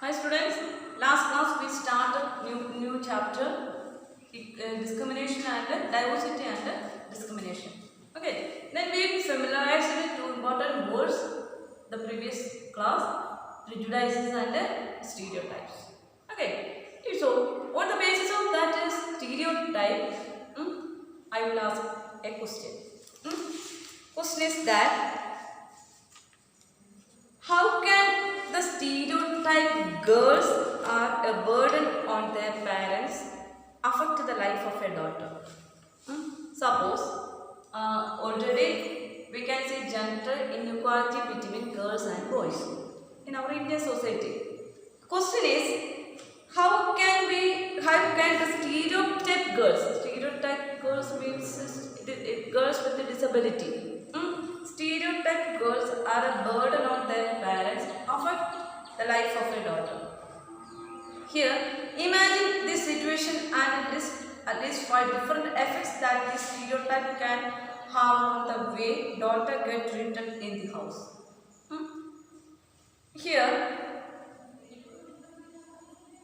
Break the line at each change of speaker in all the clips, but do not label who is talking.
Hi students, last class we started new chapter discrimination and diversity and discrimination. Okay, then we familiarized with two important words the previous class, prejudices and stereotypes. Okay, so on the basis of that is stereotype, I will ask a question. Question is that how can the stereotype girls are a burden on their parents affect the life of a daughter? Suppose already we can see gender inequality between girls and boys in our Indian society. Question is how can the stereotype girls means girls with a disability. Stereotype girls are a burden on their parents, affect the life of a daughter. Here, imagine this situation and list at least 5 different effects that this stereotype can harm on the way daughter get treated in the house. Here,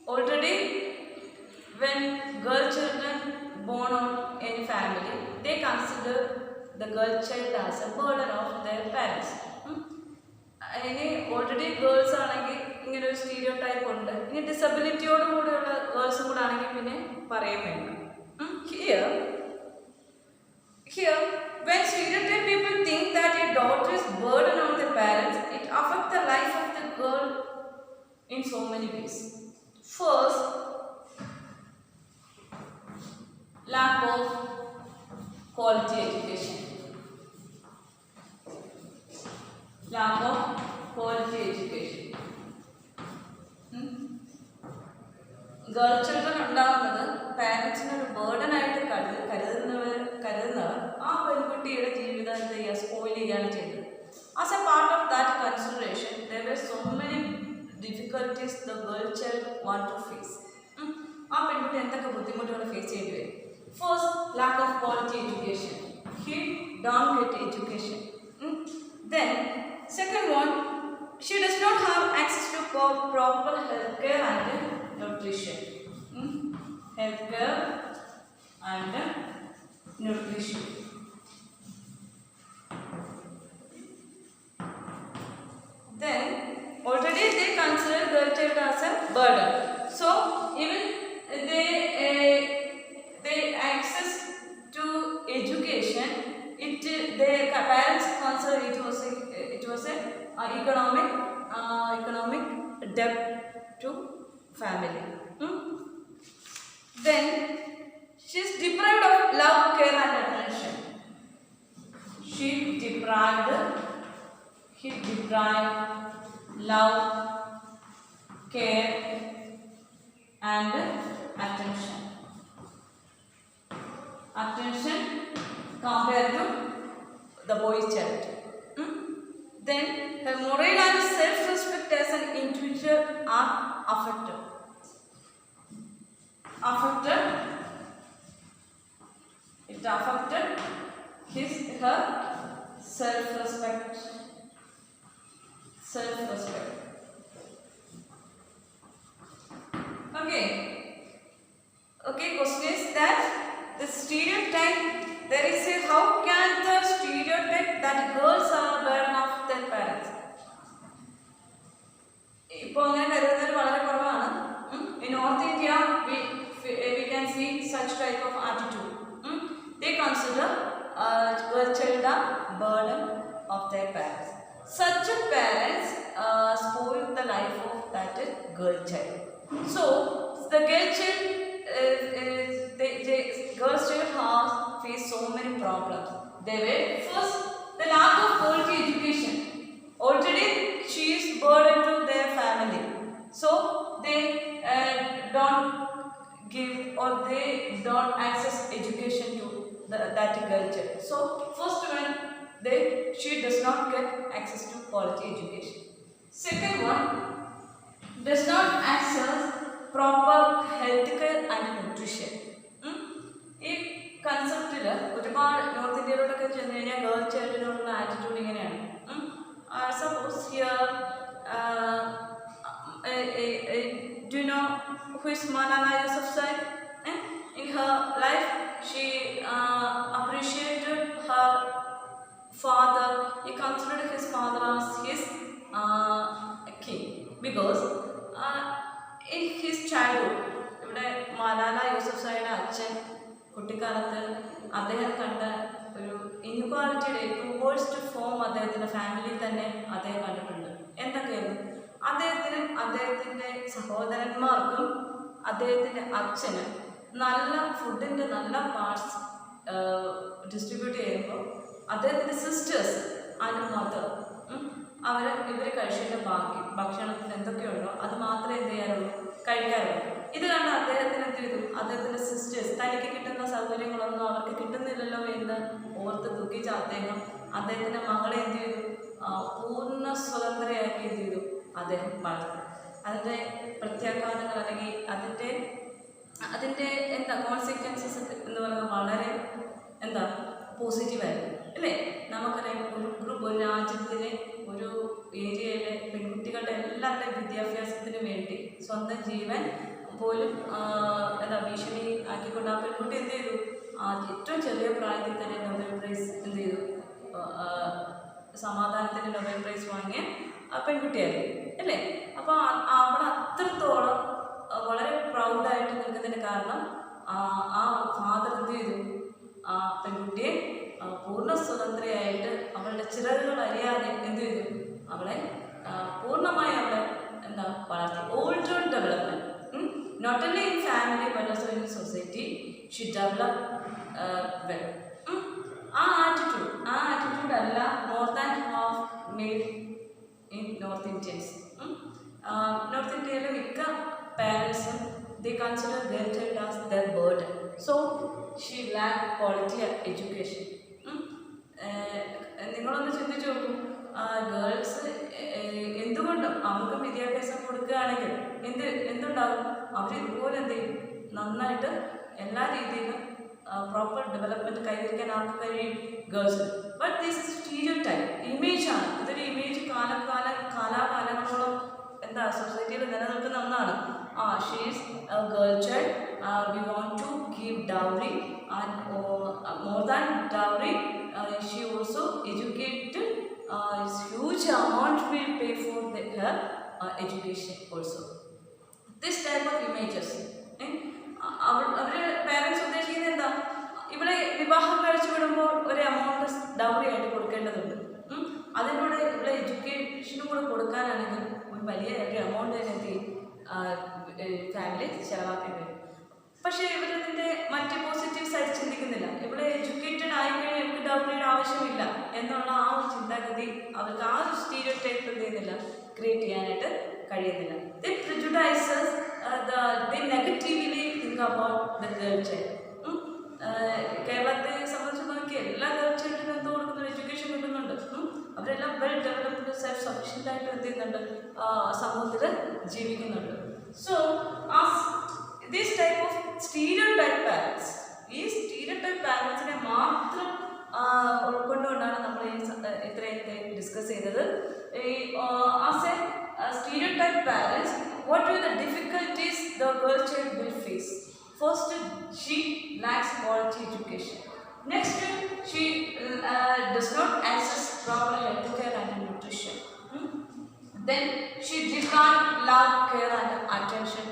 already when girl children born on any family, they consider the girl child as a burden of their parents. ഇനി already girls ആണെങ്കിൽ ഇങ്ങനെ ഒരു stereo type ഉണ്ട്. ഇനി ഡിസബിലിറ്റിയോട് കൂടെയുള്ള ഗേൾസും കൂടെ ആണെങ്കിൽ പിന്നെ പറയാൻ വേണ്ട. Here, when stereotype people think that a daughter is burden on the parents, it affects the life of the girl in so many ways. First, lack of quality education. Lack of quality education. Girl children ഉണ്ടാകുന്നത് പാരൻസിന് ഒരു burden ആയിട്ട് കരുതുന്നവർ ആ പെൺകുട്ടിയുടെ ജീവിതം എന്ത് ചെയ്യുക spoil ചെയ്യുകയാണ് ചെയ്തത്. As a part of that consideration there were so many difficulties the girl child want to face. ആ പെൺകുട്ടി എന്തൊക്കെ ബുദ്ധിമുട്ടുകൾ ഫേസ് ചെയ്യേണ്ടി വരും. First, lack of quality education. He don't get education. Then, second one, she does not have access to proper healthcare and nutrition. Healthcare and nutrition. Then, already they consider girl child as a burden. So, even they access to education. Their parents consider it was a economic debt to family. Then she is deprived of love, care and attention. He deprived love, care and attention compared to the boy's child. Then her moral and self-respect as an individual are affected. It affected her self-respect. Okay, question is that the stereotype, there is a how can the stereotype that girls are a burden of their parents. ഇപ്പോൾ അങ്ങനെ കരുതുന്നത് വളരെ കുറവാണ്. In North India we can see such type of attitude. They consider girl child a burden of their parents. Such parents spoil the life of that girl child. So the girl child girls child has faced so many problems. They were first the lack of quality education. Already she is burden to their family, so they don't give or they don't access education to that girl child. So first one, she does not get access to quality education. Second one, does not access proper healthcare and nutrition. ഈ കൺസെപ്റ്റിൽ ഒരുപാട് north ഇന്ത്യയിലോട്ടൊക്കെ ചെന്ന് കഴിഞ്ഞാൽ girl ചൈൽഡിനോടുള്ള attitude ഇങ്ങനെയാണ്. Suppose here do you know who is Malala Yousafzai? In her life, she appreciated her father. He considered his father as his king because in his childhood, ഇവിടെ മലാല യൂസഫ്സായിയുടെ അച്ഛൻ കുട്ടിക്കാലത്ത് അദ്ദേഹം കണ്ട ഒരു ഇൻഇക്വാലിറ്റിയുടെ ഏറ്റവും വേഴ്സ്റ്റ് ഫോം അദ്ദേഹത്തിൻ്റെ ഫാമിലിയിൽ തന്നെ അദ്ദേഹം കണ്ടിട്ടുണ്ട്. എന്തൊക്കെയായിരുന്നു? അദ്ദേഹത്തിനും അദ്ദേഹത്തിൻ്റെ സഹോദരന്മാർക്കും അദ്ദേഹത്തിൻ്റെ അച്ഛന് നല്ല ഫുഡിൻ്റെ നല്ല പാർട്സ് ഡിസ്ട്രിബ്യൂട്ട് ചെയ്യുമ്പോൾ അദ്ദേഹത്തിൻ്റെ സിസ്റ്റേഴ്സ് ആൻഡ് മദർ ഇവർ കഴിച്ചതിൻ്റെ ബാക്കി ഭക്ഷണത്തിന് എന്തൊക്കെയുണ്ടോ അത് മാത്രമേ എന്ത് ചെയ്യാറുള്ളൂ, കഴിക്കാറുള്ളൂ. ഇത് കണ്ട് അദ്ദേഹത്തിന് എന്ത് ചെയ്തു, അദ്ദേഹത്തിൻ്റെ സിസ്റ്റേഴ്സ് തനിക്ക് കിട്ടുന്ന സൗകര്യങ്ങളൊന്നും അവർക്ക് കിട്ടുന്നില്ലല്ലോ എന്ന് ഓർത്ത് ദുഃഖിച്ച അദ്ദേഹത്തിൻ്റെ മകളെ എന്ത് ചെയ്തു, പൂർണ്ണ സ്വതന്ത്രയാക്കി എന്ത് ചെയ്തു, അദ്ദേഹം വളർത്തി. അതിൻ്റെ പ്രത്യാഘാതങ്ങൾ അല്ലെങ്കിൽ അതിൻ്റെ എന്താ കോൺസിക്വൻസസ് എന്ന് പറയുന്നത് വളരെ എന്താ പോസിറ്റീവായിരുന്നു അല്ലേ? നമുക്കറിയാം ഒരു രാജ്യത്തിലെ ഒരു ഏരിയയിലെ പെൺകുട്ടികളുടെ എല്ലാവരുടെയും വിദ്യാഭ്യാസത്തിന് വേണ്ടി സ്വന്തം ജീവൻ പോലും എന്താ ഭീഷണി ആക്കിക്കൊണ്ട് ആ പെൺകുട്ടി എന്ത് ചെയ്തു, ഏറ്റവും ചെറിയ പ്രായത്തിൽ തന്നെ നൊബേൽ പ്രൈസ് എന്ത് ചെയ്തു, സമാധാനത്തിൻ്റെ നൊബേൽ പ്രൈസ് വാങ്ങിയ പെൺകുട്ടിയായിരുന്നു അല്ലേ? അപ്പോൾ അവിടെ അത്രത്തോളം വളരെ പ്രൗഡായിട്ട് നിൽക്കുന്നതിന് കാരണം ആ ഫാദർ എന്ത് ചെയ്തു, ആ പെൺകുട്ടിയെ പൂർണ്ണ സ്വതന്ത്രയായിട്ട് അവളുടെ ചിറകുകൾ അറിയാതെ എന്ത് ചെയ്തു, അവളെ പൂർണ്ണമായി അവളെ എന്താ വളർത്തി. All round development, not only in family but also in society she develop well. ആ ആറ്റിറ്റ്യൂഡ് അല്ല more than half made in north Indians. North ഇന്ത്യയിലെ മിക്ക പാരൻസും they consider their child as their burden, so she lacked quality education. നിങ്ങളൊന്ന് ചിന്തിച്ചു നോക്കൂ, girls എന്തുകൊണ്ടും അവർക്ക് വിദ്യാഭ്യാസം കൊടുക്കുകയാണെങ്കിൽ എന്തുണ്ടാകും, അവർ ഇതുപോലെ എന്ത് ചെയ്യും, നന്നായിട്ട് എല്ലാ രീതിയിലും പ്രോപ്പർ ഡെവലപ്മെൻറ്റ് കൈവരിക്കാൻ ആർക്ക് കഴിയും, girls. But this is stereotype, ഇമേജാണ്. ഇതൊരു ഇമേജ് കാലാകാലങ്ങളോളം എന്താ സൊസൈറ്റിയിൽ നിലനിൽക്കുന്ന ഒന്നാണ്. She is a girl child. We want to give dowry, and more than dowry, she also educated. Huge amount will pay for her education also. This type of images. അവരുടെ parents ഉദ്ദേശിക്കുന്നത് എന്താ, ഇവിടെ വിവാഹം കഴിച്ചു വിടുമ്പോൾ ഒരു എമൗണ്ട് ഡൗറി ആയിട്ട് കൊടുക്കേണ്ടതുണ്ട്. അതിലൂടെ ഇവിടെ എഡ്യൂക്കേഷനും കൂടെ കൊടുക്കാനാണെങ്കിൽ ഒരു വലിയ ഒരു എമൗണ്ട് തന്നെ എന്ത് ചെയ്യും, ഫാമിലി ചിലവാക്കേണ്ടി വരും. പക്ഷേ ഇവരതിൻ്റെ മറ്റ് പോസിറ്റീവ് സൈഡ് ചിന്തിക്കുന്നില്ല. ഇവിടെ എഡ്യൂക്കേറ്റഡ് ആയിക്കഴിഞ്ഞാൽ എനിക്ക് ഡൗറിയുടെ ആവശ്യമില്ല എന്നുള്ള ആ ഒരു ചിന്താഗതി അവർക്ക്, ആ ഒരു സ്റ്റീരിയോടൈപ്പ് എന്ത് ചെയ്യുന്നില്ല, ക്രിയേറ്റ് ചെയ്യാനായിട്ട് കഴിയുന്നില്ല. They prejudices, they negatively think about the girl child. കേരളത്തെ സംബന്ധിച്ച് നോക്കി എല്ലാ ഗേൾ ചൈൽഡിനും എന്ത് കൊടുക്കുന്നുണ്ട്, എഡ്യൂക്കേഷൻ കിട്ടുന്നുണ്ട്. അവരെല്ലാം വെൽ ഡെവലപ്ഡ് സെൽഫ് സഫിഷ്യൻ്റ് ആയിട്ട് എന്ത് ചെയ്യുന്നുണ്ട്, സമൂഹത്തിൽ ജീവിക്കുന്നുണ്ട്. So this type of stereotype parents, ഈ സ്റ്റീരിയോടൈപ്പ് പാരൻസിനെ മാത്രം ഉൾക്കൊണ്ടുകൊണ്ടാണ് നമ്മൾ ഇത്രയും ഡിസ്കസ് ചെയ്തത്. As a stereotype parents, what are the difficulties the girl child will face? First, she lacks quality education. Next, she does not access proper health care and nutrition. Then, she did not love, care and attention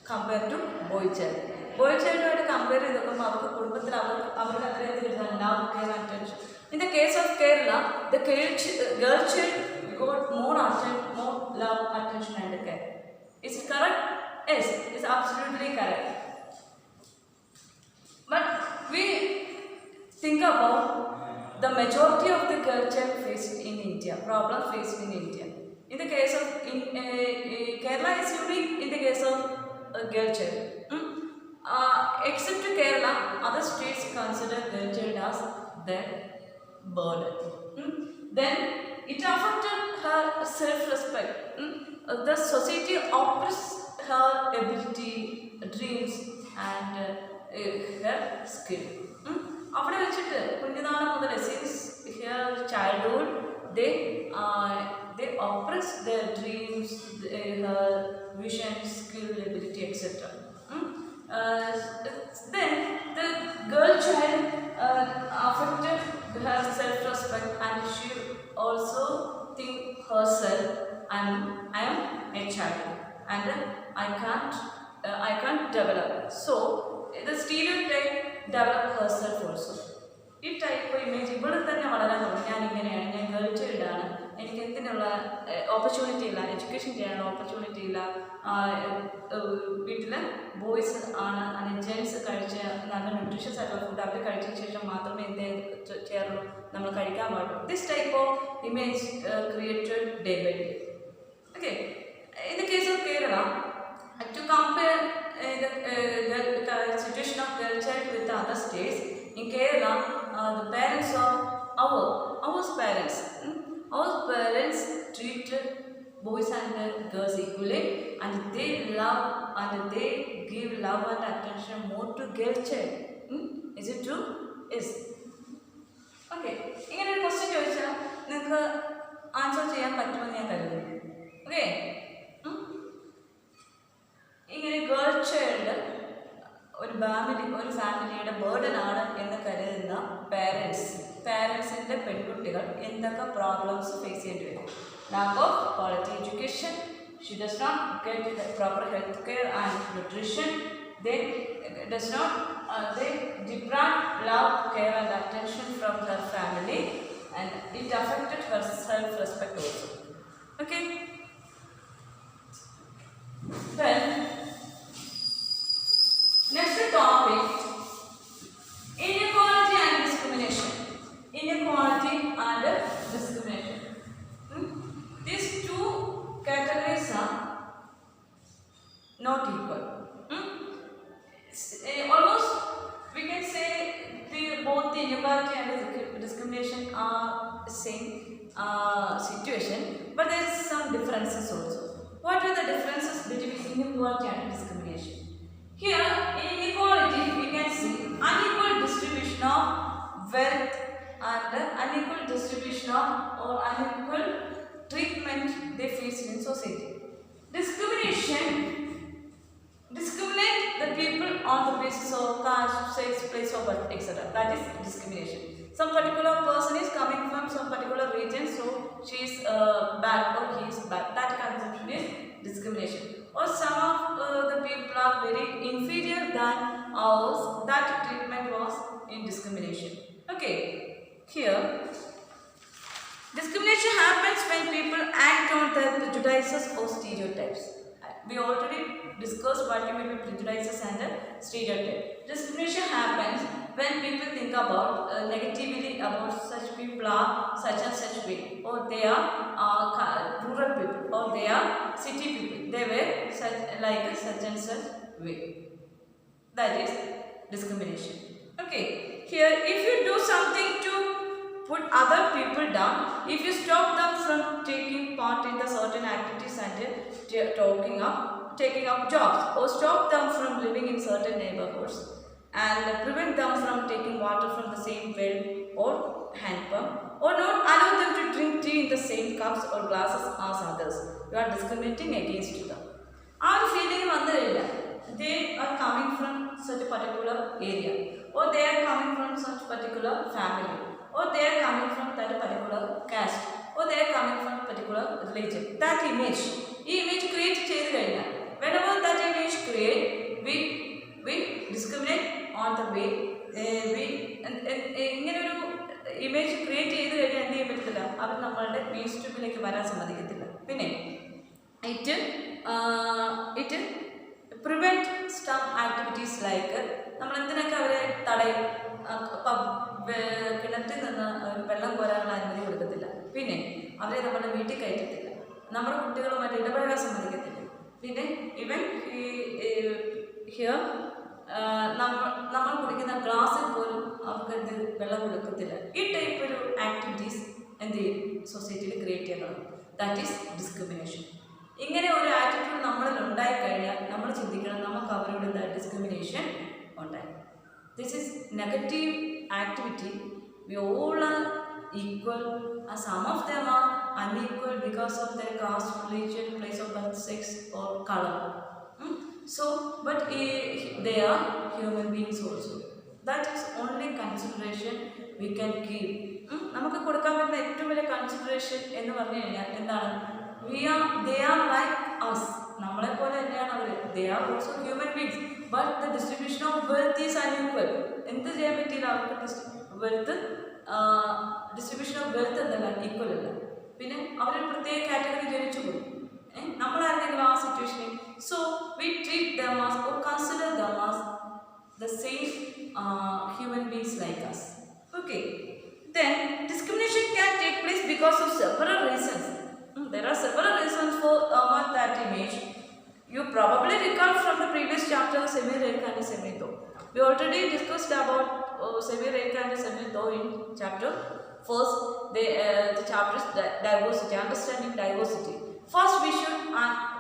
compared to boy child. Boy child ആയിട്ട് compare ചെയ്തപ്പോൾ അവർക്ക് കുടുംബത്തിൽ അവർക്ക് അത്രയധികം love, care and attention. In the case of Kerala, the girl child got more love, attention and care. Is it correct? Yes, it's absolutely correct. But we think about the majority of the girl child faced in India, problem faced in India. In the case of Kerala is unique in the case of girl child. Except Kerala, other states consider girl child as their burden. Then it affected her self-respect. The society oppressed her ability, dreams and her skill. അവിടെ വെച്ചിട്ട് കുഞ്ഞുനാളെ മുതൽ since her childhood they they oppress their dreams, her vision, skill, ability, etc. Uh, then the girl child affected her self-respect, and she also think herself, I am a child and I can't develop. So the stereotype develop herself also. ഈ type image ഇവിടെ തന്നെ വളരാൻ തുടങ്ങി. ഞാൻ ഇങ്ങനെയാണ്, ഞാൻ girl ചൈൽഡാണ്, എനിക്ക് എന്തിനുള്ള ഓപ്പർച്യൂണിറ്റി ഇല്ല, എഡ്യൂക്കേഷൻ ചെയ്യാനുള്ള ഓപ്പർച്യൂണിറ്റി ഇല്ല, വീട്ടിൽ ബോയ്സ് ആണ്, അല്ലെങ്കിൽ ജെൻസ് കഴിച്ച് നല്ല ന്യൂട്രീഷ്യസ് ആയിട്ടുള്ള ഫുഡ് അവർ കഴിച്ചതിന് ശേഷം മാത്രമേ എന്ത് ചെയ്യാറുള്ളൂ, നമ്മൾ കഴിക്കാൻ പാടുള്ളൂ. This type of image created day by day. Okay, in the case of Kerala, to compare the situation of girl child with the other states, in Kerala, the parents of our parents treated boys and girls equally, and they love and they give love and attention more to girl child. Is it true? Yes. Okay, ഇങ്ങനെ ഒരു question ചോദിച്ചാൽ നിങ്ങൾക്ക് answer ചെയ്യാൻ പറ്റുമെന്ന് ഞാൻ കരുതുന്നു. Okay, ഇങ്ങനെ girl child ഒരു ഫാമിലിയുടെ ബേർഡൻ ആണ് എന്ന് കരുതുന്ന പാരൻസിൻ്റെ പെൺകുട്ടികൾ എന്തൊക്കെ പ്രോബ്ലംസ് ഫേസ് ചെയ്യേണ്ടി വരും? Lack of quality education, she does not get the proper health care and nutrition, they deprive love, care and attention from her family, and it affected her self-respect also. Okay, then next topic, inequality and discrimination. These two categories are not equal. Almost we can say both the inequality and the discrimination are the same situation, but there is some differences also. What are the differences between inequality and discrimination? Here, in inequality, we can see unequal distribution of wealth and unequal distribution of or unequal treatment they face in society. Discriminate the people on the basis of caste, sex, place of birth, etc. That is discrimination. Some particular person is coming from some particular region, so she is bad or he is bad. That conception is discrimination. Or some of the people are very inferior than ours. That treatment was in discrimination. Okay, here discrimination happens when people act on the prejudices or stereotypes. We already discussed what you mean by prejudices and stereotype. Discrimination happens when people think about negatively about such people are such and such way, or they are rural people, or they are city people. They were such like such and such way. That is discrimination. Okay, here if you do something to put other people down, if you stop them from taking part in the certain activities and taking up jobs, or stop them from living in certain neighborhoods, and prevent them from taking water from the same well or hand pump, or not allow them to drink tea in the same cups or glasses as others, you are discriminating against them. Our feeling vandilla, they are coming from such a particular area, or they are coming from such particular family, or they are coming from that particular caste, or they are coming from particular religion. That image create cheythu kayna, whenever that image create, we discriminate on the way ഇങ്ങനെ ഒരു image create ചെയ്ത് കഴിഞ്ഞാൽ എന്ത് ചെയ്യാൻ പറ്റത്തില്ല, അവർ നമ്മളുടെ main സ്ട്രീമിലേക്ക് വരാൻ സമ്മതിക്കത്തില്ല. പിന്നെ it prevent some activities like നമ്മൾ എന്തിനൊക്കെ അവരെ തടയും, കിണറ്റിൽ നിന്ന് വെള്ളം കോരാനുള്ള അനുമതി കൊടുക്കത്തില്ല, പിന്നെ അവരെ നമ്മുടെ വീട്ടിൽ കയറ്റത്തില്ല, നമ്മുടെ കുട്ടികളുമായിട്ട് ഇടപഴകാൻ സമ്മതിക്കത്തില്ല, പിന്നെ ഇവൻ ഹിയർ നമ്മൾ കുടിക്കുന്ന ഗ്ലാസ്സിൽ പോലും അവർക്ക് എന്ത് വെള്ളം കൊടുക്കത്തില്ല. ഈ ടൈപ്പ് ഒരു ആക്ടിവിറ്റീസ് എന്ത് ചെയ്യും സൊസൈറ്റിയിൽ ക്രിയേറ്റ് ചെയ്യണം. That is discrimination. ഇങ്ങനെ ഒരു ആറ്റിറ്റ്യൂഡ് നമ്മളിൽ ഉണ്ടായിക്കഴിഞ്ഞാൽ നമ്മൾ ചിന്തിക്കണം നമുക്ക് അവരോട് എന്താ ഡിസ്ക്രിമിനേഷൻ ഉണ്ടായി. This is negative activity. We all are equal, and some of them are unequal because of their caste, religion, place of birth, sex, or color. So, but they are human beings also. That is only consideration we can give. നമുക്ക് കൊടുക്കാൻ പറ്റുന്ന ഏറ്റവും വലിയ consideration എന്ന് പറഞ്ഞു കഴിഞ്ഞാൽ എന്താണ്? They are like us. നമ്മളെ പോലെ തന്നെയാണ് അവർ. They are also human beings. But the distribution of wealth is unequal. എന്ത് ചെയ്യാൻ പറ്റിയില്ല അവർക്ക് വെൽത്ത് ഡിസ്ട്രിബ്യൂഷൻ ഓഫ് വെൽത്ത് എന്തല്ല ഈക്വൽ അല്ല. പിന്നെ അവരൊരു പ്രത്യേക കാറ്റഗറി ജനിച്ചു പോയി. നമ്മളായിരുന്നെങ്കിലും ആ സിറ്റുവേഷനിൽ. So we treat them as or consider them as the same human beings like us. Okay. Then discrimination can take place because of several reasons. There are several reasons for that image. You probably recall from the previous chapter semi-rank and semi-tho. We already discussed about semi-rank and semi-tho in chapter first. The chapter is diversity, understanding diversity. First, we should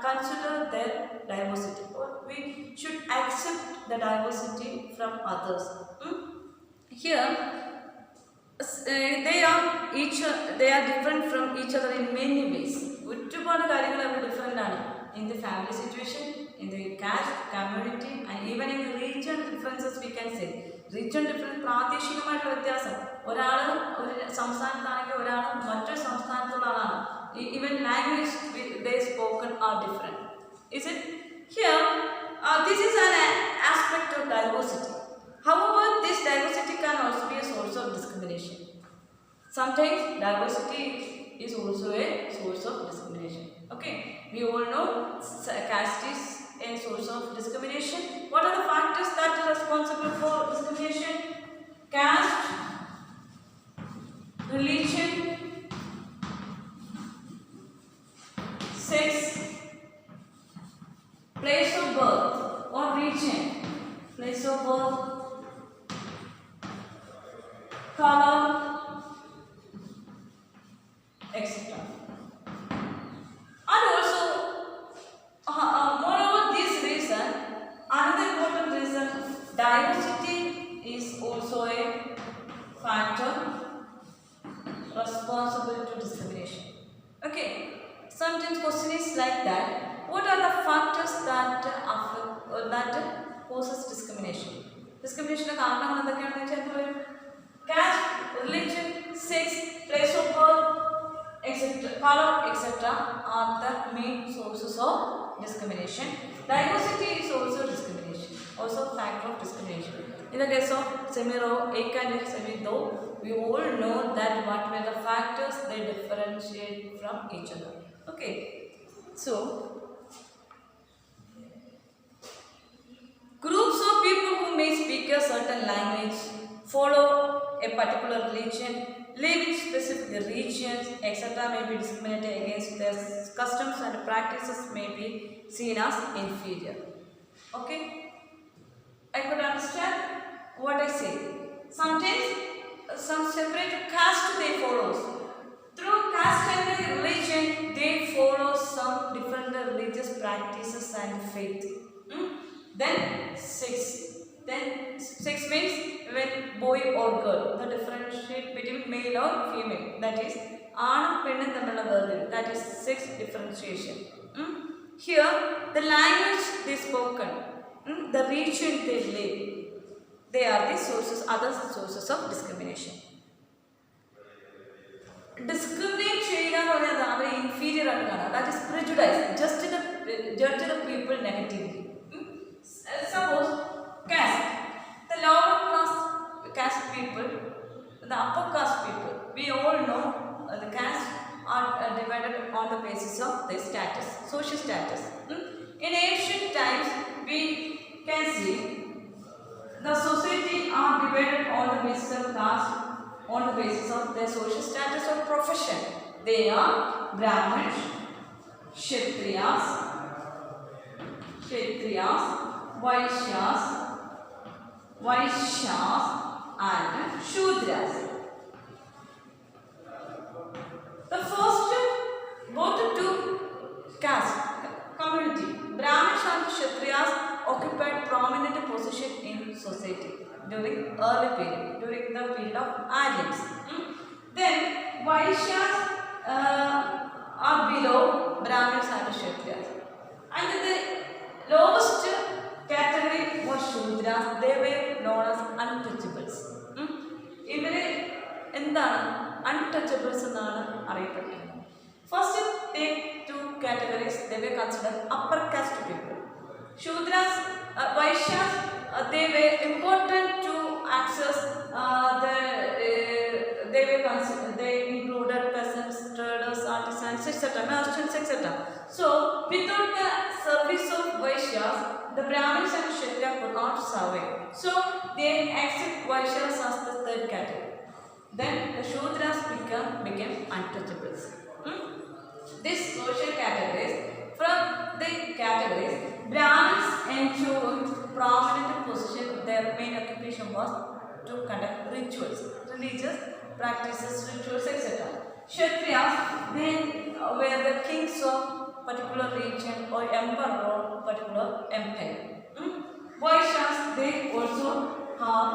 consider their diversity. We should accept the diversity from others. Here, they are different from each other in many ways. ഒരുപാട് കാര്യങ്ങൾ അവർ different ആണ്. In the family situation, in the caste, community, and even in the region differences we can say. Region difference പ്രാദേശികമായിട്ടുള്ള വ്യത്യാസം. ഒരാൾ ഒരു സംസ്ഥാനത്താണെങ്കിൽ ഒരാൾ മറ്റൊരു സംസ്ഥാനത്തുള്ള ആളാണ്. Even language they spoken are different. Is it? Here, this is an aspect of diversity. However, this diversity can also be a source of discrimination. Sometimes diversity is also a source of discrimination. Okay, we all know caste is a source of discrimination. What are the factors that are responsible for discrimination? Caste, religion, sex, place of birth or region, place of birth, color, etc. And also, moreover, this reason, another important reason, diversity is also a factor responsible to discrimination. Okay, sometimes question is like that. What are the factors that causes discrimination? Discrimination കാരണങ്ങൾ എന്തൊക്കെയാണെന്ന് വെച്ചാൽ caste, religion, sex, place of birth, etc., color, etc. are the main sources of discrimination. Diversity is also discrimination, also a factor of discrimination. In the case of semi-ro, ek and semi-tho, we all know that what were the factors they differentiate from each other. Okay, so groups of people who may speak a certain language, follow a particular religion, live in specific regions, etc. may be discriminated against. Their customs and practices may be seen as inferior. Okay, I could understand what I say. Sometimes some separate caste they follow. Through caste and religion, they follow some different religious practices and faith. Then sex means when boy or girl, the differentiate between male or female, that is aanum pennum thammilulla verthil, that is sex differentiation. Here the language they spoken, the region they live, they are the sources, other sources of discrimination. Discriminate ചെയ്യുക എന്ന് പറഞ്ഞാൽ അവർ inferior ആണ് കാണുക, that is prejudice, just to judge the people negatively. Suppose caste, the lower class caste people, the upper caste people, we all know the caste are divided on the basis of their status, social status. In ancient times, we can see the society are divided on the basis of caste, on the basis of their social status or profession. They are Brahmins, Kshatriyas, Vaishyas, and Shudras. The first, both two caste community, Brahmins and Kshatriyas, occupied prominent position in society during early period, during the period of Aryans. Then Vaishyas are below Brahmins and Kshatriyas. And the lowest category was Shudras. They were known as untouchables. ഇവര് എന്താണ് untouchables എന്നാണ് അറിയപ്പെട്ടത്. First, take two categories. They were considered upper caste people. Shudras, Vaishyas, they were important to access they included peasants, traders, artisans, etc., merchants, etc. So, without the service of Vaishyas, the Brahmins and Kshatriyas could not survive. So, they accept Vaishyas as the third category. Then, the Shudras became untouchables. These social categories, from the categories, Brahmins enjoyed prominent position. Their main occupation was to conduct rituals, religious practices, rituals, etc. Kshatriyas, they were the kings of particular region or emperor of particular empire. Vaishyas, they also have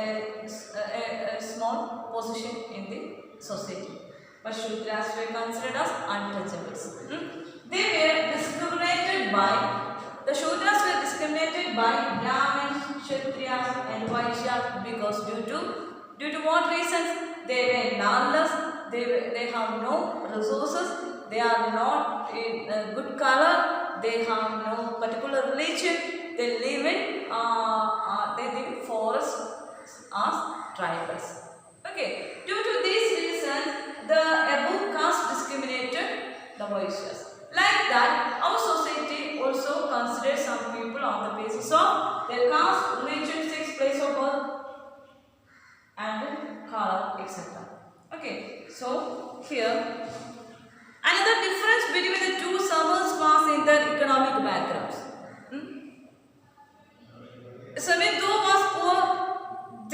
a small position in the society. But Shudras were considered as untouchables. They were discriminated by, the Shudras were discriminated by Brahmins, Kshatriyas and Vaishyas because due to what reasons? They were nonless, they have no resources, they are not in good color, they have no particular religion, they live in forests as tribals. Okay, due to these reasons, the above caste discriminated the Vaishyas. Like that, our society also considers some people on the basis of their caste, religion, sex, place of birth, and color, etc. Okay, so here another difference between the two servers was in their economic backgrounds. Though was poor.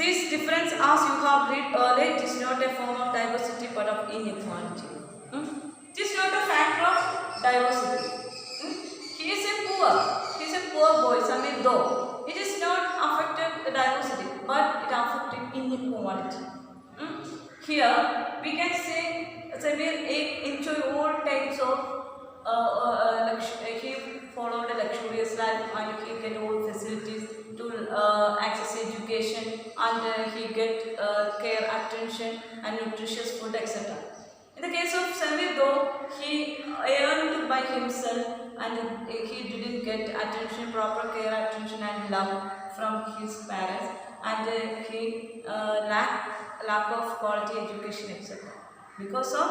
This difference, as you have read earlier, is not a form of diversity but of inequality. It is not a factor of diversity. He is a poor boy, though. It is not affected the diversity, but it affected inequality. Here we can say Samir enjoyed all types of he followed a luxurious life and he get all facilities to access education and he get care, attention and nutritious food, etc. In the case of Samir, though, he earned by himself and he didn't get attention, proper care, attention and love from his parents, and he lack of quality education, etc. because of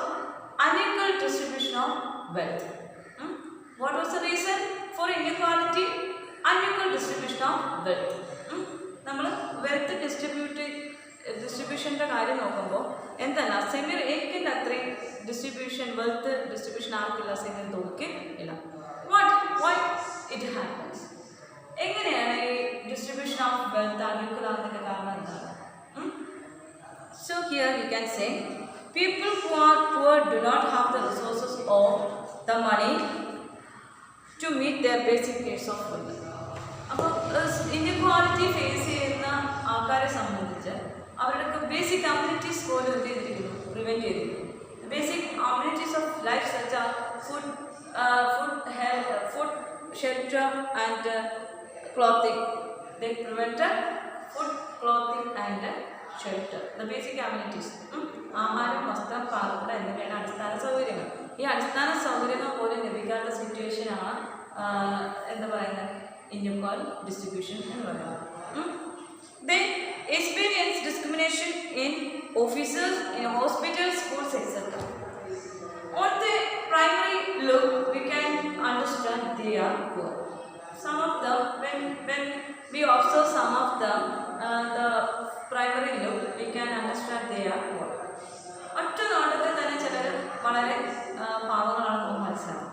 unequal distribution of wealth. What was the reason for inequality? Unequal distribution of wealth. നമ്മൾ wealth ഡിസ്ട്രിബ്യൂഷൻ്റെ കാര്യം നോക്കുമ്പോൾ എന്തല്ല സെമിർ ഏക്കിൻ്റെ അത്രയും wealth distribution ആർക്കില്ല സെമിർ തോക്ക് ഇല്ല. Why it happens? എങ്ങനെയാണ് ഈ distribution of wealth unequal ആകുന്നതിൻ്റെ കാരണം എന്താണ്? So here we can say people who are poor do not have the resources or the money to meet their basic needs of food. അപ്പോൾ inequality face ചെയ്യുന്ന ആൾക്കാരെ സംബന്ധിച്ച് അവരുടെ basic communities പോലും എന്ത് ചെയ്തിരിക്കുന്നു? പ്രിവെൻറ്റ് ചെയ്തിരിക്കുന്നു. Basic communities of life such are food, shelter and clothing. They prevented food, clothing and shelter. The basic amenities. ആഹാരം, വസ്ത്രം, പാർപ്പിടം എന്നിവയാണ് അടിസ്ഥാന സൗകര്യങ്ങൾ. ഈ അടിസ്ഥാന സൗകര്യങ്ങൾ പോലും ലഭിക്കാത്ത സിറ്റുവേഷനാണ് എന്താ പറയുന്നത്, ഇൻഇക്വൽ ഡിസ്ട്രിബ്യൂഷൻ എന്ന് പറയുന്നത്. Then experience discrimination in offices, in hospitals, schools, etc. On the primary look, we can understand they are poor. Some of them, when we observe some of them, the primary look, we can understand they are poor. ഒറ്റ നോട്ടത്തിൽ തന്നെ ചിലർ വളരെ പാവങ്ങളാണെന്ന് മനസ്സിലാവും.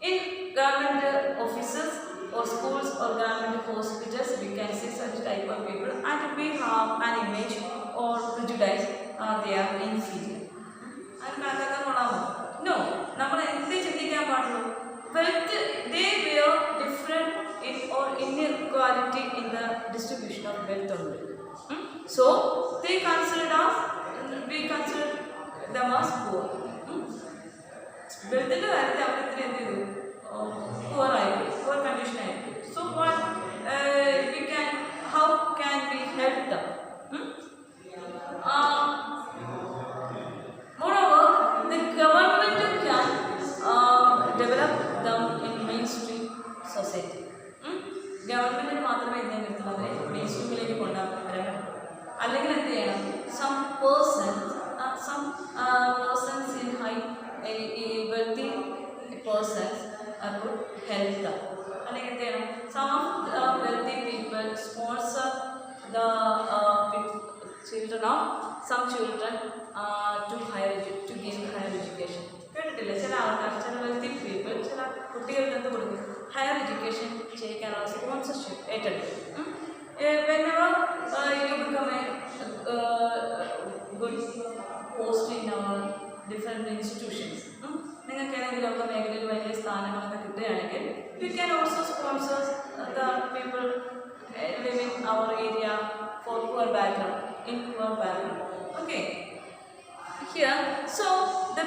In government offices or schools or government hospitals, we can see such type of people and we have an image or prejudice they are inferior. No, നമ്മൾ എന്ത് ചിന്തിക്കാൻ പാടുള്ളൂ? Wealth, they were different in or inequality in the distribution of wealth only. So they considered us, we consider them as poor. വെൽത്തിന്റെ കാര്യത്തിൽ അവരെത്തിന് എന്ത് ചെയ്തു? Poor ആയിരിക്കും, poor condition ആയിരിക്കും. So what how can we help them? Moreover, the government can develop them in mainstream society. ഗവൺമെന്റിന് മാത്രമേ എന്ത് ചെയ്യാൻ പറ്റുള്ളൂ, അവരെ മെയിൻ സ്ട്രീമിലേക്ക് കൊണ്ടുവരാൻ പറ്റും. അല്ലെങ്കിൽ എന്ത് ചെയ്യണം, some persons in high wealthy persons could help them. അല്ലെങ്കിൽ എന്ത് ചെയ്യണം, some of the wealthy people sponsor the children of some children to gain higher education. കേട്ടിട്ടില്ല, ചില ആൾക്കാർ, ചില വെൽത്തി പീപ്പിൾ ചില കുട്ടികൾക്ക് എന്ത് കൊടുക്കും, ഹയർ എഡ്യൂക്കേഷൻ ചെയ്യിക്കാനുള്ള സ്പോൺസർഷിപ്പ് ഏറ്റെടുക്കും. Whenever you become a good post in our different institutions, നിങ്ങൾക്ക് ഏതെങ്കിലുമൊക്കെ മേഖലയിൽ വലിയ സ്ഥാനങ്ങളൊക്കെ കിട്ടുകയാണെങ്കിൽ you can also sponsor the people live in our area for poor background, in poor background. Okay, here so the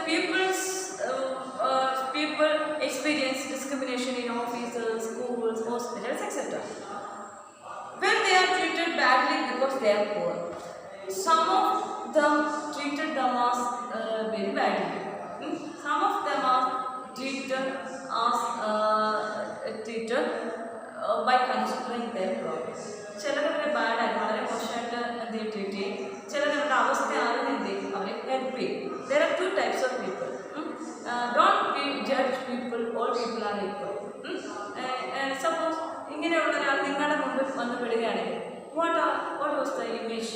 people experience discrimination in offices, schools, hospitals, etc. When they are treated badly because they are poor. Some of them treated them as very badly. Some of them are treated by considering their problems. ചിലരവരെ ബാഡായിട്ട് വളരെ മോശമായിട്ട് എന്ത് treat ചെയ്യും, ചിലരവരുടെ അവസ്ഥ ആരും എന്ത് ചെയ്യും, അവരെ help ചെയ്യും. There are two types of people. Don't judge people, all people are equal. Suppose ഇങ്ങനെയുള്ള ഒരാൾ നിങ്ങളുടെ മുമ്പിൽ വന്ന് പെടുകയാണെങ്കിൽ what was the image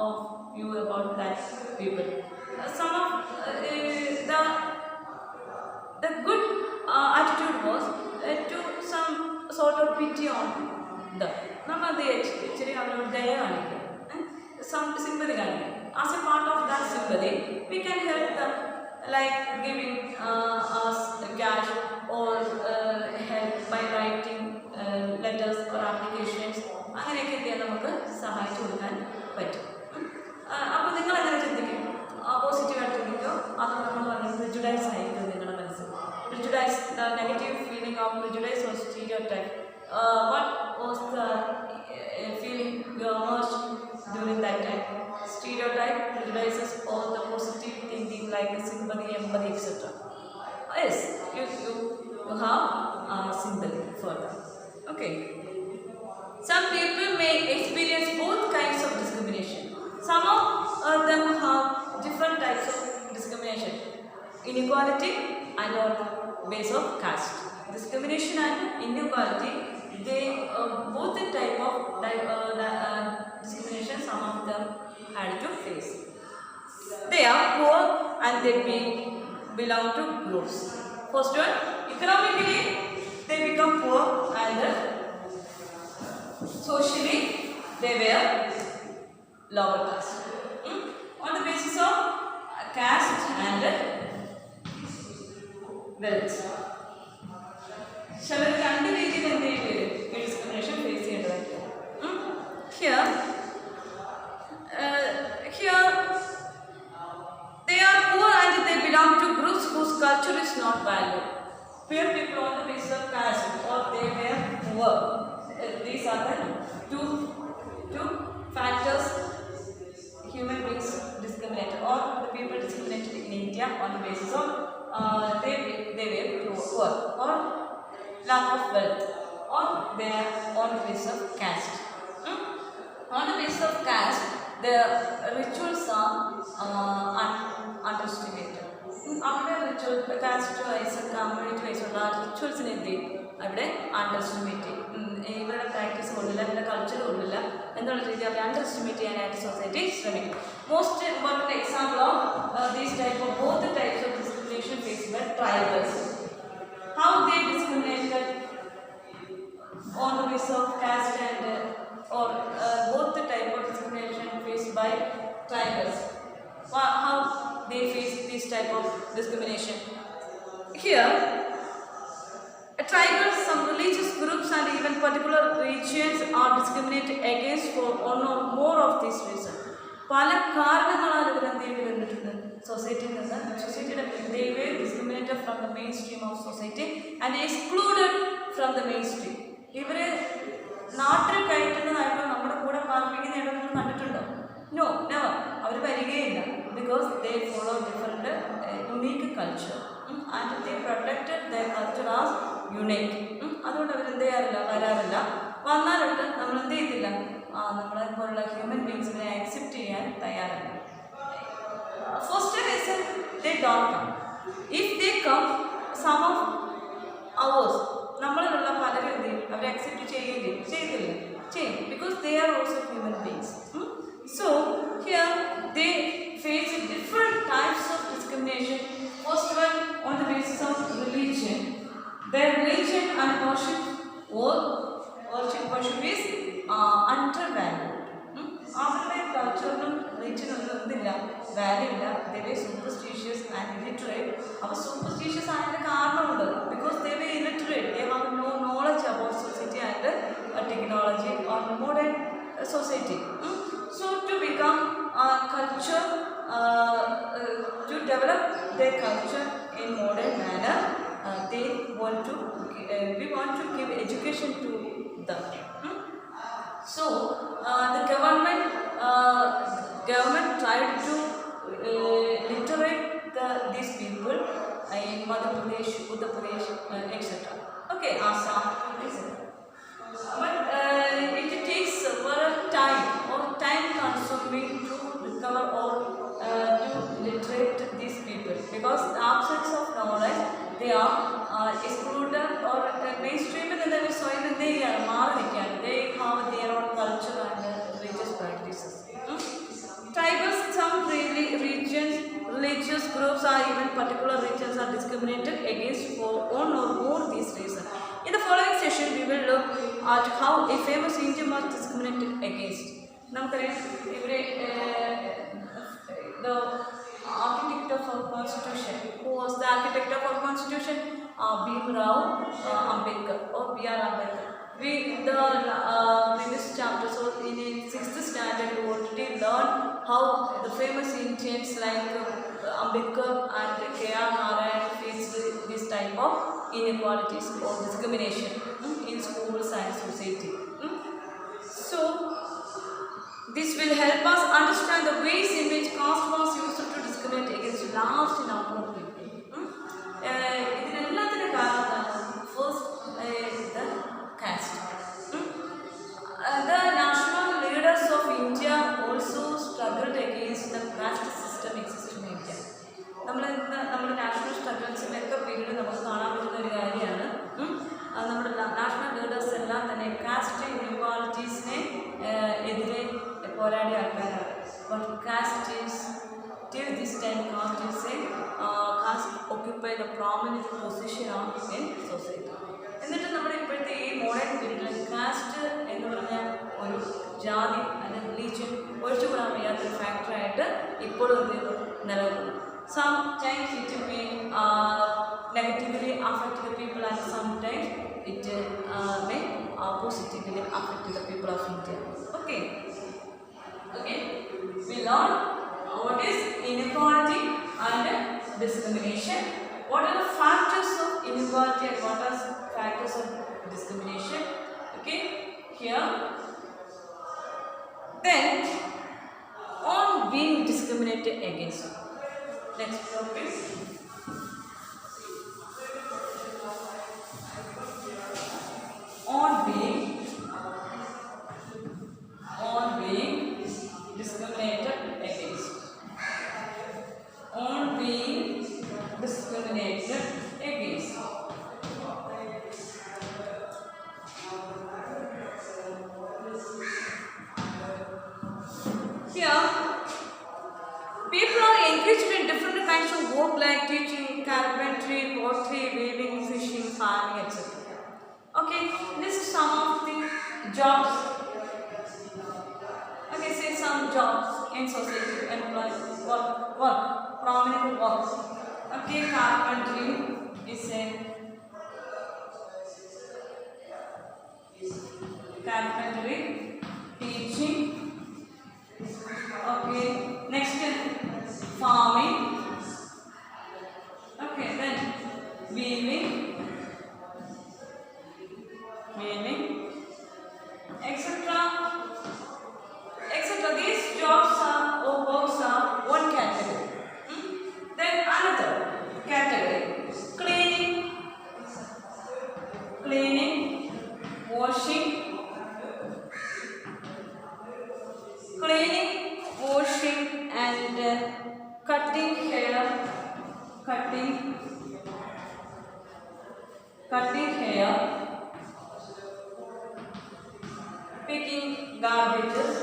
of you about that people? Some of the good attitude was to some sort of pity on them. നമ്മൾ അത് ഇച്ചിരി അവരോട് ദയ കാണിക്കും, some sympathy കാണിക്കും. As a part of that sympathy, we can help them, like giving us cash or help by writing letters or applications. അങ്ങനെയൊക്കെ എന്ത് ചെയ്യാൻ നമുക്ക് സഹായിച്ചു കൊടുക്കാൻ പറ്റും. അപ്പോൾ നിങ്ങൾ എങ്ങനെ ചിന്തിക്കും? പോസിറ്റീവായിട്ട് ചിന്തിക്കോ, അതോ നമ്മൾ പറയുന്നത് പ്രിജുഡൈസ് ആയിരിക്കും നിങ്ങളുടെ മനസ്സിൽ? Prejudice, the negative feeling of prejudice or stereotype. What was the feeling you emerged during that time? Stereotype, prejudices, or the positive thinking like sympathy, empathy, etc. Yes, you have sympathy for that. Okay. Some people may experience both kinds of discrimination. Some of them have different types of discrimination. Inequality and on the base of caste. Discrimination and inequality, they both the type of discrimination some of them had to face. They are poor and they belong to groups. First one, economically they become poor and socially they were lower caste. On the basis of caste and wealth. ചിലർ രണ്ട് രീതിയിൽ എന്ത് ചെയ്യും, ഈ discrimination face ചെയ്യേണ്ടതായിരിക്കും. Here they are poor and they belong to groups whose culture is not valued. Poor people on the basis of caste or they were poor. These are the two factors human beings discriminated, or the people discriminated in India on the basis of they were poor or lack of wealth, or they are on the basis of caste. On the basis of caste, the rituals are underestimated. അവിടെ ritual cast vice community വൈസുള്ള റിച്വൽസിനെ എന്ത് ചെയ്യും, അവിടെ അണ്ടർഎസ്റ്റിമേറ്റ് ചെയ്യും. ഇവരുടെ practice കൊള്ളില്ല, ഇവരുടെ culture കൊള്ളില്ല എന്നുള്ള രീതിയിൽ അവരെ അണ്ടർഎസ്റ്റിമേറ്റ് ചെയ്യാനായിട്ട് സൊസൈറ്റി ശ്രമിക്കും. Most important example of these type of both types of discrimination faced by tribals. How they discriminated on the basis of caste and or both the type of discrimination faced by tribals. How they face this type of discrimination? Here, tribals, some religious groups and even particular regions are discriminated against for one or more of these reasons. പല കാരണങ്ങളാൽ ഇവർ എന്ത് ചെയ്യേണ്ടി വന്നിട്ടുണ്ട്, society they were discriminated from the mainstream of society and excluded from the mainstream. ഇവരെ നാട്ടിൽ കയറ്റുന്നതായിട്ട് നമ്മുടെ കൂടെ പാർപ്പിക്കുന്നതായിട്ട് നിങ്ങൾ കണ്ടിട്ടുണ്ടോ? No, never. അവർ വരികയില്ല. Because they follow different unique culture and they protected the culture as unique. അതുകൊണ്ട് അവരെന്ത് ചെയ്യാറില്ല, വരാറില്ല. വന്നാലിട്ട് നമ്മൾ എന്ത് ചെയ്തില്ല, നമ്മളെ പോലുള്ള ഹ്യൂമൻ ബീങ്സിനെ അക്സെപ്റ്റ് ചെയ്യാൻ തയ്യാറല്ല. First reason, they don't come. If they come, some of ours, നമ്മളിലുള്ള പലരും എന്ത് ചെയ്യും, അവരെ അക്സെപ്റ്റ് ചെയ്തില്ല, because they are also human beings. So here they face different types of discrimination. First one, on the basis of religion. Their religion and worship is undervalued. അവരുടെ കൾച്ചറിനും റിലിജിയനൊന്നും എന്തില്ല, value ഇല്ല. They were superstitious and illiterate. അവർ superstitious ആയതിൻ്റെ കാരണമുണ്ട്. Because they were illiterate. They have no knowledge about society and technology or modern society. So to become a culture, to develop their culture in modern manner, we want to give education to them. So the government tried to literate these people in Madhya Pradesh, Uttar Pradesh, etc. Okay, Assam, etc. But it takes time consuming to recover or to literate these people, because the absence of knowledge, they are excluded or mainstream in the soil, and they are marginal. They have their own culture and religious practices. Tribals, some regions, religious groups or even particular regions are discriminated against for one or more these reasons. In the following session, we will look at how a famous Indian was discriminated against. നമുക്കറിയാം, ഇവിടെ the architect of our constitution, who was the architect of our constitution? Bhimrao Ambedkar or B.R. Ambedkar. We the previous chapter, so in 6th standard, we already learned how the famous Indians like Ambedkar and K.R. Narayan faced this type of inequalities or discrimination in schools and society. So this will help us understand the ways in which caste was used to discriminate against large number of people. ഇതിനെല്ലാത്തിൻ്റെ കാരണം first the caste. The national leaders of India also struggled against the caste system existing in India. നമ്മുടെ national സ്ട്രഗിൾസിൻ്റെയൊക്കെ period നമുക്ക് കാണാൻ പറ്റുന്ന ഒരു കാര്യമാണ്. നമ്മുടെ national leaders എല്ലാം തന്നെ കാസ്റ്റ് ഇൻഇക്വാലിറ്റീസിനെ എതിരെ പോരാടിയ ആൾക്കാരാണ്. But caste is till this time caste occupy the prominent position in society. എന്നിട്ട് നമ്മുടെ ഇപ്പോഴത്തെ ഈ മോഡേൺ പീരീഡിൽ കാസ്റ്റ് എന്ന് പറഞ്ഞാൽ ഒരു ജാതി അല്ലെങ്കിൽ റിലീജിയൻ ഒഴിച്ചുകൂടാൻ വയ്യാത്തൊരു ഫാക്ടറായിട്ട് ഇപ്പോഴും നിലനിൽക്കുന്നു. Sometimes it may negatively affect the people, and sometimes it may positively affect the people of India. Okay, we learn what is inequality and discrimination. What are the factors of inequality and what are factors of discrimination? Okay, here. Then on being discriminated against. Next topic. On being discriminated against. On being discriminated against. Here, people are engaged in different kinds of work like teaching, carpentry, pottery, weaving, fishing, farming, etc. Okay, this is some of the jobs. Okay, say some jobs in society, employ, work, prominent work. Okay, carpentry is a carpentry, teaching. Okay, next farming. weaving, etc. etc. These jobs are or works are one category. Then another category, cleaning, washing and cutting hair, cutting hair, picking garbages,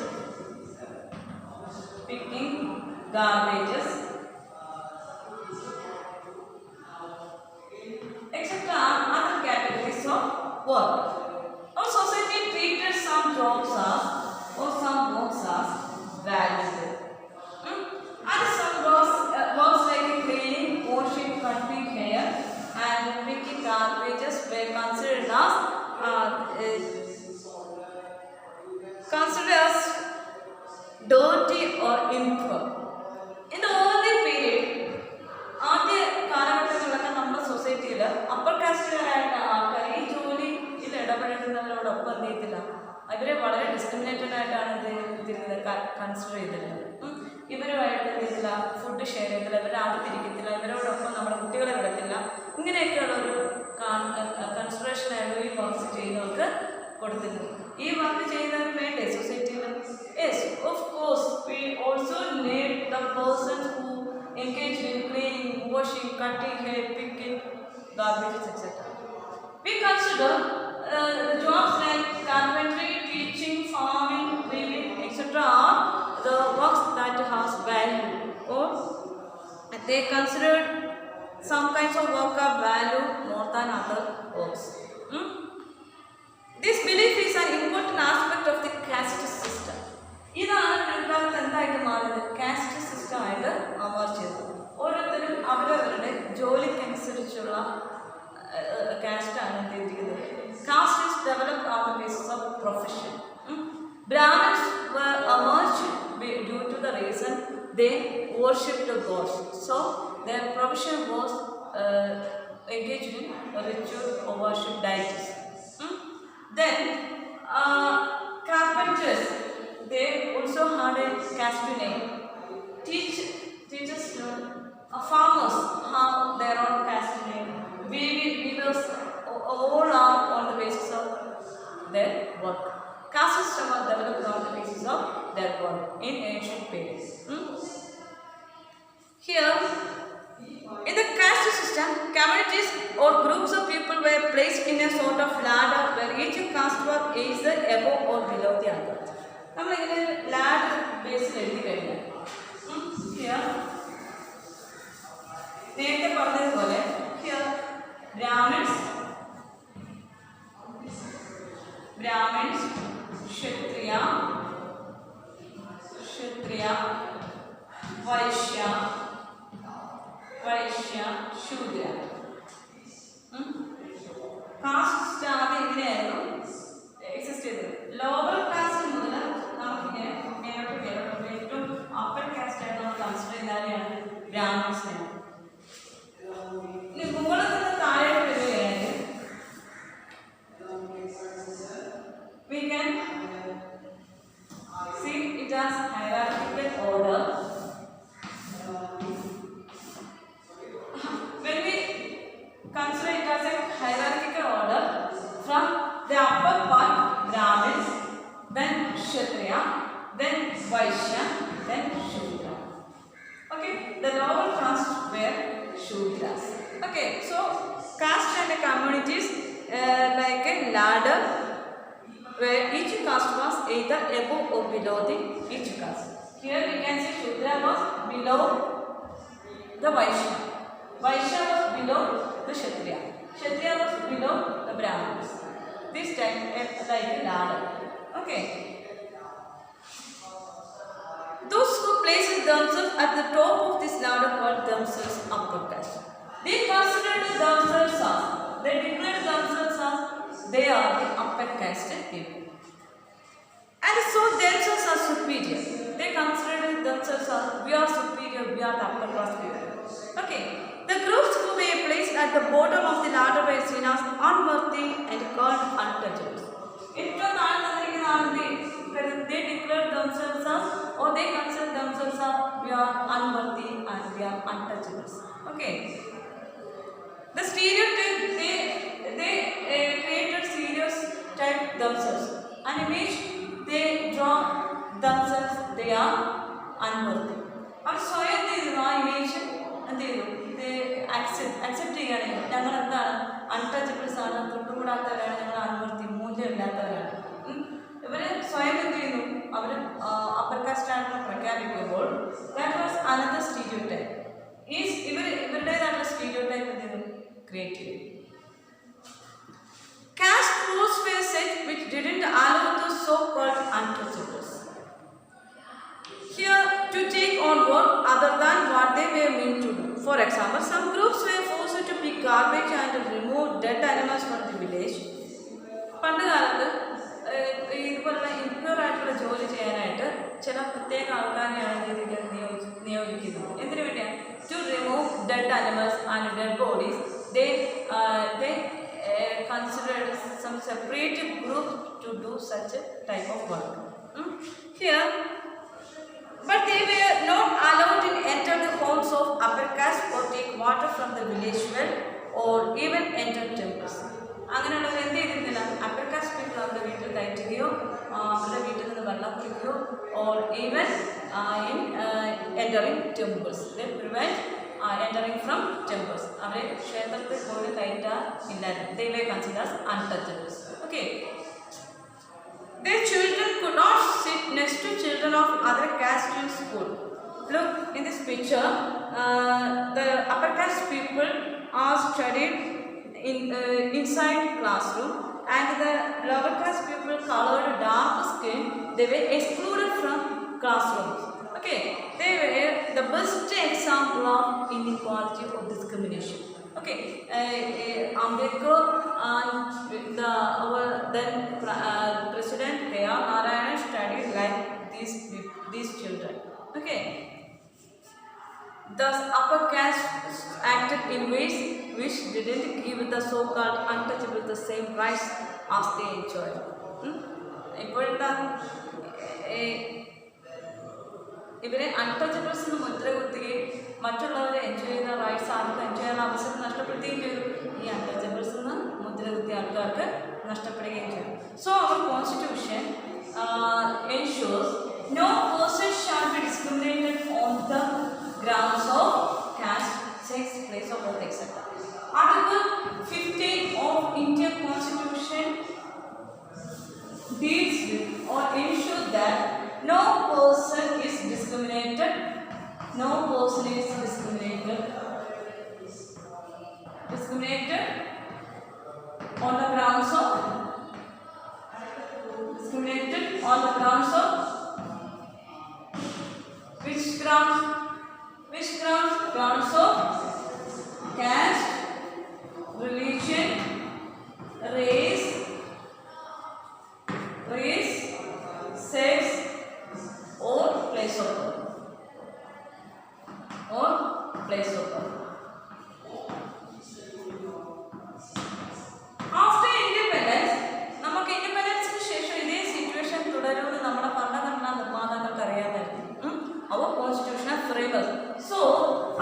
etc. Other categories of work. Our society treated some jobs as or some works as valuable. And some works like cleaning, washing, cutting hair, and picking garbages were considered as dirty or impure. In the early period, ആദ്യ കാലഘട്ടങ്ങളിലൊക്കെ നമ്മുടെ സൊസൈറ്റിയിൽ upper കാസ്റ്റുകാരായിട്ട് ആൾക്കാർ ഈ ജോലിയിൽ ഇടപഴകുന്നവരോടൊപ്പം എന്ത് ചെയ്തില്ല, ഇവരെ വളരെ ഡിസ്ക്രിമിനേറ്റഡ് ആയിട്ടാണ് കൺസിഡർ ചെയ്തിരുന്നത്. ഇവരുമായിട്ട് എന്ത് ചെയ്തില്ല, ഫുഡ് ഷെയർ ചെയ്തില്ല, ഇവരെ അടുത്തിരിക്കത്തില്ല, ഇവരോടൊപ്പം നമ്മുടെ കുട്ടികളെ വിടത്തില്ല. ഇങ്ങനെയൊക്കെയുള്ളൊരു കൺസിഡറേഷനായിരുന്നു ഈ വർക്ക് ചെയ്യുന്നവർക്ക് കൊടുത്തിരുന്നത്. ഈ വർക്ക് ചെയ്യുന്നവർക്ക് വേണ്ടേ സൊസൈറ്റിയിൽ? Yes, of course we also need the person who engaged in cleaning, washing, cutting hair, picking garbages, etc. We consider jobs like carpentry, teaching, farming, weaving, etc. are the works that has value, or they considered some kinds of work of value more than other works. This belief is an important aspect of the caste system. ഇതാണ് പിൽക്കാലത്ത് എന്തായിട്ട് മാറുന്നത്? Caste system ആയിട്ട് മാറിച്ചത്. ഓരോരുത്തരും അവരവരുടെ ജോലിക്കനുസരിച്ചുള്ള കാസ്റ്റാണ് എന്ത് ചെയ്തിരിക്കുന്നത്. Caste is developed on the basis of profession. Brahmins were emerged due to the reason they worshipped the gods. So their profession was engaged in ritual or worship deities. Then carpenters, they also had a caste name. Teachers, farmers have their own caste name. Weavers all are on the basis of their work. Caste system was developed on the basis of their work in ancient periods. Here, in the caste system, communities or groups of people were placed in a sort of ladder where each caste was either above or below the other. നമ്മളിങ്ങനെ ladder ബേസിൽ എഴുതി കഴിഞ്ഞാൽ നേരത്തെ പറഞ്ഞതുപോലെ Brahmins, ക്ഷത്രിയ, വൈശ്യ, Shudra. Cast ആദ്യം ഇങ്ങനെയായിരുന്നു exist ചെയ്തത്. Lower cast മുതൽ നമുക്കിങ്ങനെ മേലോട്ട് ഏറ്റവും അപ്പർ കാസ്റ്റ് ആയിട്ട് നമ്മൾ കൺസിഡർ ചെയ്താലെയാണ് ബ്രാഹ്മിൺസിനെ. ഇനി മുകളിൽ നിന്ന് താഴേക്ക് വരികയാണെങ്കിൽ we can see it as hierarchical order. When we consider it as a hierarchical order, from the upper part Brahmins, then Kshatriya, then Vaishya, then Shudra. Okay, the lower castes were Shudras. Okay, so caste and communities like a ladder where each caste was either above or below the each caste. Here we can see Shudra was below the Vaishya. Vaishya was below the Kshatriya. Kshatriya was below the Brahmins. This type like a ladder. Okay. Those who placed themselves at the top of this ladder called themselves upper caste. They considered themselves as, they declared themselves as they are the upper caste people. And so themselves are superior. They considered themselves as we are superior, we are the upper class people. Okay. The groups who were placed at the bottom of the ladder were seen as unworthy and called untouchable. Okay. The stereotype, they created stereotype themselves. An image they draw themselves, they are unworthy. അവർ സ്വയം എന്ത് ചെയ്തു, ആ image എന്ത് ചെയ്തു, ഇത് accept ചെയ്യുകയാണ്. ഞങ്ങൾ എന്താണ്, അൺടച്ചബിൾസ് ആണ്, തൊട്ടുകൂടാത്തവരാണ്, ഞങ്ങൾ അൺവർത്തി, മൂല്യമില്ലാത്തവരാണ്. ഇവർ സ്വയം എന്ത് ചെയ്യുന്നു, അവർ അപ്പർ കാസ്റ്റ് ആണെന്ന് പ്രഖ്യാപിക്കുമ്പോൾ ദാറ്റ് വാസ് അനദർ സ്റ്റീരിയോടൈപ്പ്. ഇവരുടേതായിട്ടുള്ള സ്റ്റീരിയോടൈപ്പ് എന്ത് ചെയ്തു, create it. Caste rules were set which didn't allow the so-called untouchables here to take on work other than what they were meant to do. For example, some groups were forced to pick garbage and remove dead animals from the village. പണ്ട് കാലത്ത് ഇതുപോലുള്ള ignore ആയിട്ടുള്ള ജോലി ചെയ്യാനായിട്ട് ചില പ്രത്യേക ആൾക്കാരെയാണ് നിയോഗിക്കുന്നത്. എന്തിനു വേണ്ടിയാണ്? To remove dead animals and dead bodies. They considered some separate group to do such a type of work. Here, but they were not allowed to enter the homes of upper caste or take water from the village well or even enter temples. അങ്ങനെയുള്ളവർ എന്ത് ചെയ്തിരുന്നില്ല, upper cast people അവരുടെ വീട്ടിൽ കയറ്റുകയോ അവരുടെ വീട്ടിൽ നിന്ന് വെള്ളം കുടിക്കുകയോ or even in entering temples. They prevent entering from temples. അവരെ ക്ഷേത്രത്തിൽ പോയി കയറ്റാറില്ലായിരുന്നു. They were considered as untouchables. Okay. Their children could not sit next to children of other caste in school. Look in this picture. The upper caste people are studied inside classroom, and the lower caste people, colored dark skin, they were excluded from classrooms. Okay, they were the best example of inequality or discrimination. Okay, Ambedkar and our then President K.R. Narayan studied like these children. Okay, thus upper caste acted in ways which didn't give the so-called untouchable the same rights as they enjoyed. ഇപ്പോഴത്തെ ഇവരെ Untouchables എന്ന് മുദ്ര കുത്തുകയും മറ്റുള്ളവരെ enjoy ചെയ്യുന്ന rights ആർക്കും enjoy ചെയ്യുന്ന അവസരം നഷ്ടപ്പെടുത്തുകയും ചെയ്തു. ഈ അൺടച്ചബിൾസ് എന്ന് മുദ്ര കുത്തിയ ആൾക്കാർക്ക് നഷ്ടപ്പെടുകയും ചെയ്തു. So our constitution ensures no person shall be discriminated on the grounds of caste, sex, place of birth, etc. Article 15 of Indian Constitution deals with or ensures that no person is discriminated. No person is discriminated on the grounds of which grounds? Grounds of caste, religion, race, sex, or place of birth. After independence, നമുക്ക് ഇൻഡിപെൻഡൻസിന് ശേഷം ഇതേ situation തുടരുമെന്ന് നമ്മുടെ ഭരണഘടനാ നിർമ്മാതാക്കൾക്ക് അറിയാമായിരുന്നു. Our constitutional framework. So,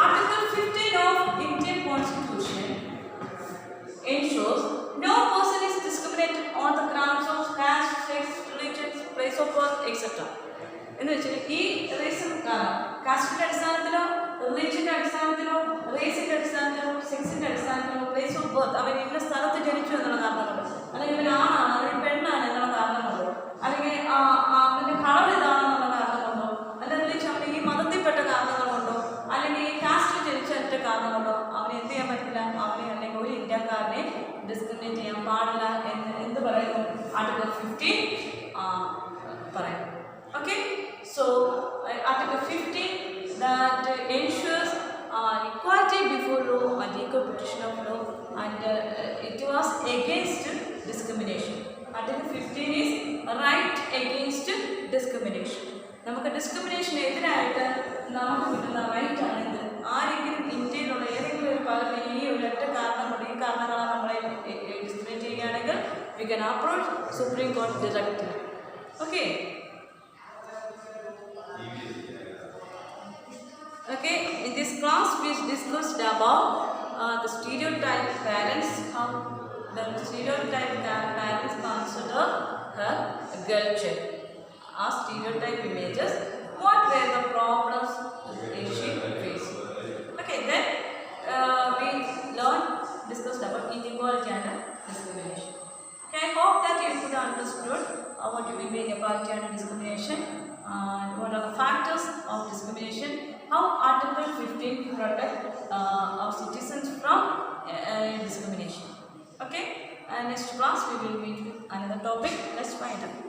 Article 15 of Indian Constitution ensures no person is discriminated on the grounds of caste, sex, religion, place of birth, etc. എന്ന് വെച്ചാൽ ഈ റീസൺ കാസ്റ്റിന്റെ അടിസ്ഥാനത്തിലോ റിലീജിയന്റെ അടിസ്ഥാനത്തിലോ റേസിന്റെ അടിസ്ഥാനത്തിലോ സെക്സിന്റെ അടിസ്ഥാനത്തിലോ പ്ലേസ് ഓഫ് ബർത്ത് അവൻ ഇന്ന സ്ഥലത്ത് ജനിച്ചു എന്നുള്ള കാരണം കൊണ്ട്, അല്ലെങ്കിൽ ഇവൻ ആണാണ് അല്ലെങ്കിൽ പെണ്ണാണ് എന്നുള്ള കാരണം കൊണ്ടോ, അല്ലെങ്കിൽ അവന്റെ കളർ ഇതാണെന്നുള്ള കാരണം കൊണ്ടോ, അല്ലെങ്കിൽ അവന് ഈ മതത്തിൽപ്പെട്ട കാരണങ്ങൾ കൊണ്ടോ, അല്ലെങ്കിൽ ഈ കാസ്റ്റിൽ ജനിച്ച കാരണം കൊണ്ടോ അവനെ എന്ത് ചെയ്യാൻ പറ്റില്ല, അവനെ അല്ലെങ്കിൽ ഒരു ഇന്ത്യക്കാരനെ ഡിസ്ക്രിമിനേറ്റ് ചെയ്യാൻ പാടില്ല എന്ന് എന്ത് പറയുന്നു ആർട്ടിക്കിൾ 15 പറയുന്നു. Okay, so Article 15 that ensures equality before law and equal protection of law, and it was against discrimination. Article 15 is right against discrimination. നമുക്ക് ഡിസ്ക്രിമിനേഷൻ എതിരായിട്ട് നമുക്ക് കിട്ടുന്ന റൈറ്റ് ആണിത്. ആരെങ്കിലും ഇന്ത്യയിലുള്ള ഏതെങ്കിലും ഒരു ഭാഗത്ത് ഈ ഒരൊറ്റ കാരണം കൊണ്ട് ഈ കാരണങ്ങളാണ് നമ്മളെ ഡിസ്ക്രിമിനേറ്റ് ചെയ്യുകയാണെങ്കിൽ we can approach Supreme Court directly. Okay. Okay, in this class we discussed about the stereotype parents, how the stereotype parents consider her girl child. Our stereotype images, what were the problems she faced? Okay, then we discussed about inequality and discrimination. Okay, I hope that you could understood what you mean by inequality and discrimination, and what are the factors of discrimination, how Article 15 protect our citizens from discrimination. Okay, and next class we will meet with another topic. Let's find out.